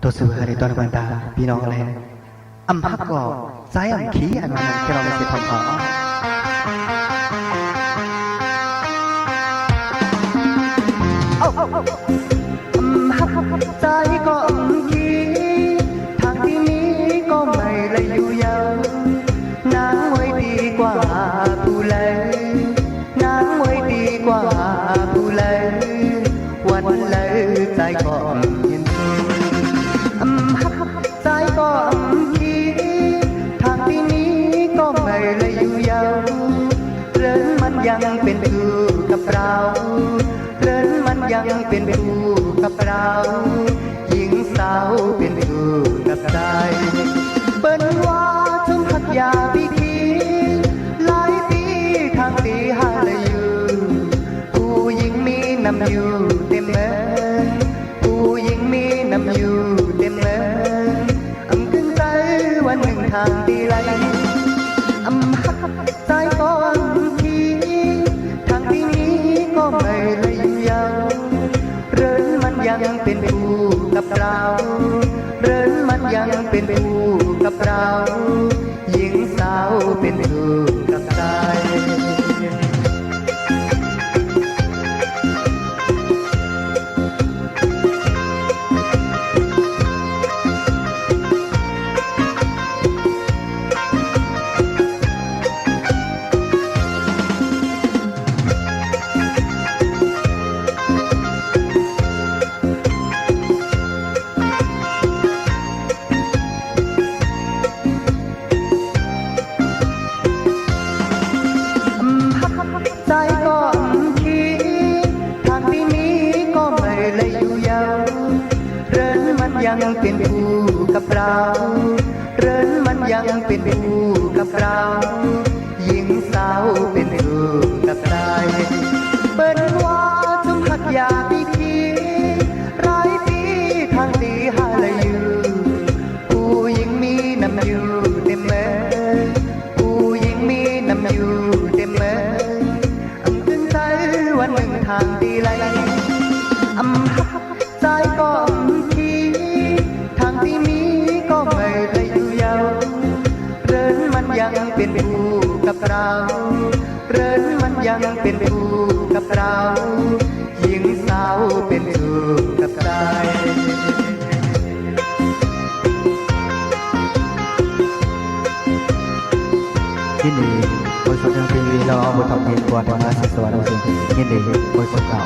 ตัวสื่ออะไรตัวบันตาพี่น้องอะไรอำพักก็สายอำขี้อันนั้นที่เราไม่เสียทองขอใจก็อำขี้ทางที่นี้ก็ไม่เลยอยู่ยาวนางไว้ดีกว่าผู้เลยนางไว้ดีกว่าผู้เลยวันเลยใจก็เห็นใจก็ขี้ทางที่นี้ก็ไม่เลยอยู่ยาวเรื่องมันยังเป็นคู่กับเราเรื่องมันยังเป็นคู่กับเราหญิงสาวเป็นคู่กับใจเปิ้นว่าชมหักยาพิธีหลายปีทางตีหาเลยอยู่ผู้หญิงมีนำอยู่เต็มเมืองผู้หญิงมีนำอยู่เต็มเมืองขึ้นใจวันหนึ่งทางตีไหลใจก็ขี้ทางที่นี้ก็ไม่เลยยาวเรื่องมันยังเป็นคู่กับเราเรื่องมันยังเป็นคู่กับเราหญิงสาวเป็นคู่กับใจใจก็ขี้ทางที่นี้ก็ไม่เลยอยู่ยาวเรื่องมันยังเป็นคู่กับเราเรื่องมันยังเป็นคู่กับเราหญิงสาวเป็นคู่กับใจเปิ้นว่าจุมหักยาพิธีหลายปีทางตีหาเลยอยู่ผู้หญิงมีนำอยู่เต็มเมืองผู้หญิงมีนำอยู่เต็มเมืองวันหนึ่งทางดีไหลใจก็ขี้ทางที่นี้ก็ไม่เลยอยู่ยาวเรื่องมันยังเป็นคู่กับเราเรื่องมันยังเป็นคู่กับเราหญิงสาวเป็นคู่กับใจที่นี่บริษัทยังเป็นเราเอาบททำเพลงกว่าทำงานศิลปะเราเองยินดีบริษัทเขา